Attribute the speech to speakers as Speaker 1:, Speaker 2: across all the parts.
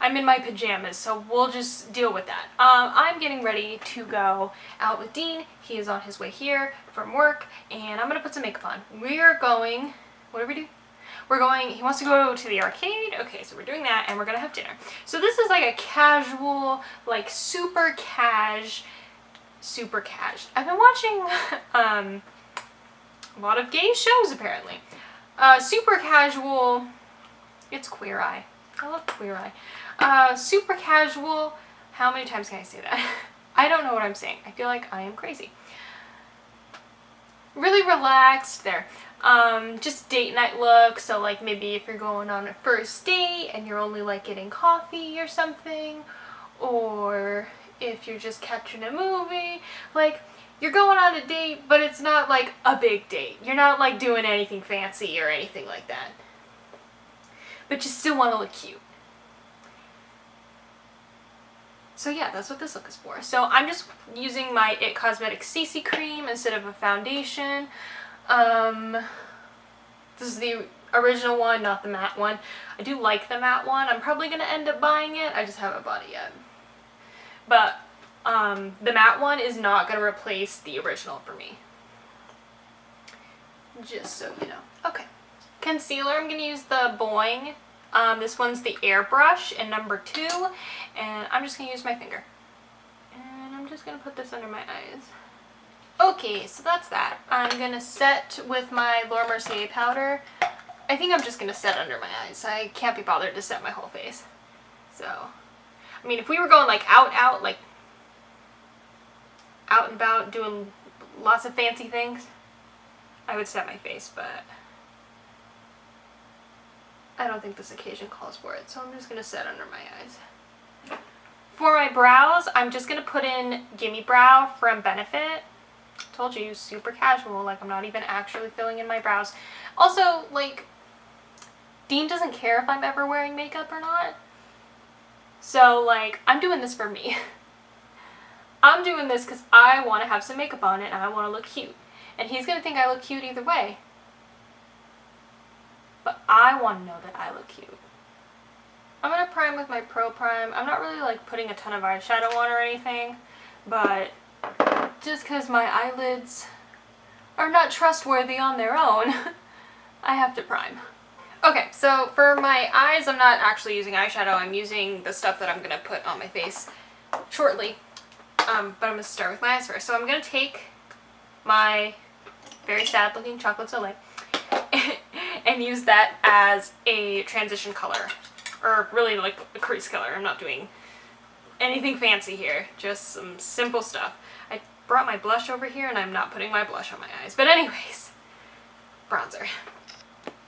Speaker 1: I'm in my pajamas, so we'll just deal with that. I'm getting ready to go out with Dean. He is on his way here from work, and I'm gonna put some makeup on. We are going, what do we do? We're going, he wants to go to the arcade. Okay, so we're doing that, and we're gonna have dinner. So this is like a casual, like super cash. I've been watching a lot of gay shows apparently. Super casual, it's Queer Eye. I love Queer Eye. Super casual, how many times can I say that? I don't know what I'm saying. I feel like I am crazy. Really relaxed there. Just date night look, so like maybe if you're going on a first date and you're only like getting coffee or something, or if you're just catching a movie, like you're going on a date but it's not like a big date. You're not like doing anything fancy or anything like that. But you still want to look cute. So yeah, that's what this look is for. So I'm just using my IT Cosmetics CC cream instead of a foundation. This is the original one, not the matte one. I do like the matte one. I'm probably going to end up buying it. I just haven't bought it yet. But the matte one is not going to replace the original for me. Just so you know. Okay. Concealer, I'm going to use the Boi-ing. This one's the Airbrush in number 2. And I'm just going to use my finger. And I'm just going to put this under my eyes. Okay, so that's that. I'm going to set with my Laura Mercier powder. I think I'm just going to set under my eyes. I can't be bothered to set my whole face. So, I mean, if we were going like out, like out and about doing lots of fancy things, I would set my face, but I don't think this occasion calls for it, so I'm just going to set under my eyes. For my brows, I'm just going to put in Gimme Brow from Benefit. Told you, super casual, like I'm not even actually filling in my brows. Also, like, Dean doesn't care if I'm ever wearing makeup or not. So, like, I'm doing this for me. I'm doing this because I want to have some makeup on and I want to look cute. And he's going to think I look cute either way. But I want to know that I look cute. I'm going to prime with my Pro Prime. I'm not really, like, putting a ton of eyeshadow on or anything, but just because my eyelids are not trustworthy on their own, I have to prime. Okay, so for my eyes, I'm not actually using eyeshadow. I'm using the stuff that I'm going to put on my face shortly. But I'm going to start with my eyes first. So I'm going to take my very sad looking chocolate Soleil and use that as a transition color. Or really like a crease color. I'm not doing anything fancy here. Just some simple stuff. I brought my blush over here and I'm not putting my blush on my eyes. But anyways, bronzer.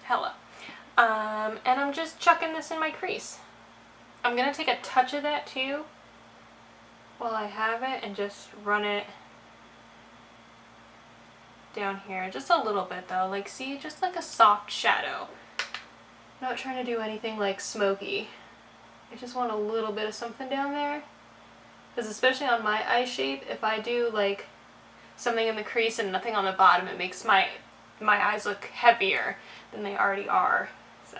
Speaker 1: Hello. And I'm just chucking this in my crease. I'm going to take a touch of that too while I have it and just run it down here. Just a little bit though. Like, see, just like a soft shadow. I'm not trying to do anything like smoky. I just want a little bit of something down there. Because especially on my eye shape, if I do like something in the crease and nothing on the bottom, it makes my eyes look heavier than they already are. So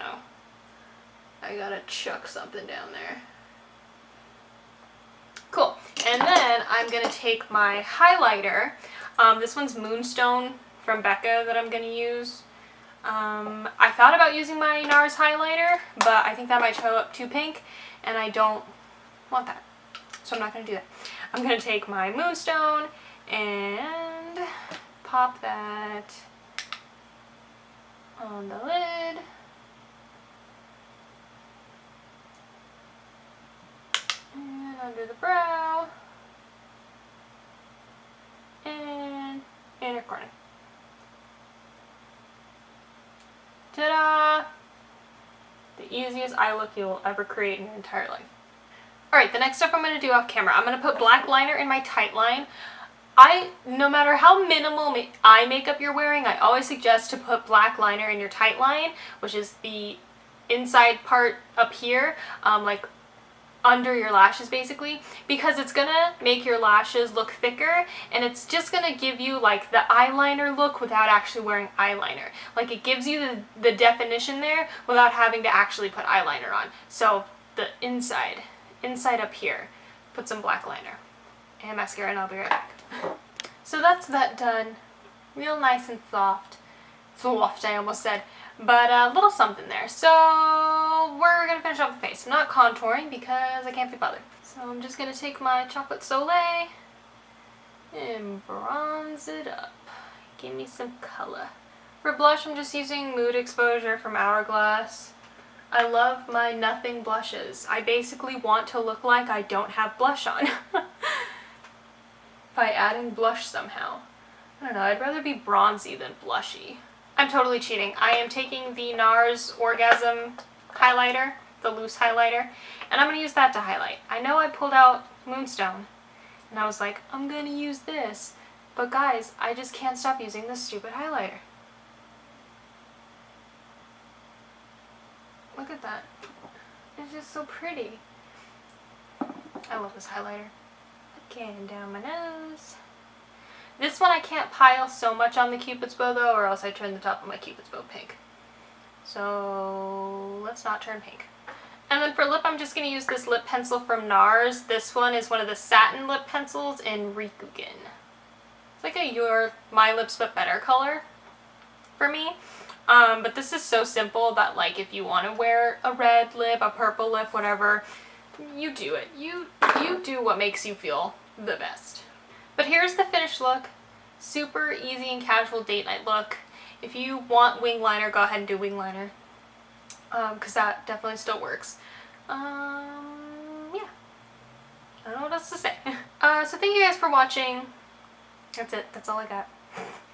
Speaker 1: I gotta chuck something down there. Cool. And then I'm gonna take my highlighter. This one's Moonstone from Becca that I'm gonna use. I thought about using my NARS highlighter, but I think that might show up too pink, and I don't want that. So I'm not going to do that. I'm going to take my Moonstone and pop that on the lid. And under the brow. And inner corner. Ta-da! The easiest eye look you'll ever create in your entire life. Alright, the next stuff I'm going to do off camera. I'm going to put black liner in my tight line. No matter how minimal eye makeup you're wearing, I always suggest to put black liner in your tight line, which is the inside part up here, like under your lashes basically, because it's gonna make your lashes look thicker and it's just gonna give you like the eyeliner look without actually wearing eyeliner. Like, it gives you the definition there without having to actually put eyeliner on. So the inside up here. Put some black liner and mascara, and I'll be right back. So that's that done. Real nice and soft. Soft, I almost said. But a little something there. So we're going to finish off the face. I'm not contouring because I can't be bothered. So I'm just going to take my chocolate Soleil and bronze it up. Give me some color. For blush, I'm just using Mood Exposure from Hourglass. I love my nothing blushes. I basically want to look like I don't have blush on. By adding blush somehow. I don't know, I'd rather be bronzy than blushy. I'm totally cheating. I am taking the NARS Orgasm highlighter, the loose highlighter, and I'm going to use that to highlight. I know I pulled out Moonstone, and I was like, I'm going to use this. But guys, I just can't stop using this stupid highlighter. Look at that. It's just so pretty. I love this highlighter. Again, down my nose. This one I can't pile so much on the Cupid's bow though, or else I turn the top of my Cupid's bow pink. So let's not turn pink. And then for lip, I'm just going to use this lip pencil from NARS. This one is one of the Satin lip pencils in Rikugien. It's like a My Lips But Better color for me. But this is so simple that like if you want to wear a red lip, a purple lip, whatever, you do it. You do what makes you feel the best. But here's the finished look. Super easy and casual date night look. If you want wing liner, go ahead and do wing liner. Because that definitely still works. Yeah. I don't know what else to say. So thank you guys for watching. That's it. That's all I got.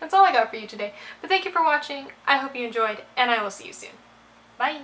Speaker 1: That's all I got for you today. But thank you for watching. I hope you enjoyed, and I will see you soon. Bye!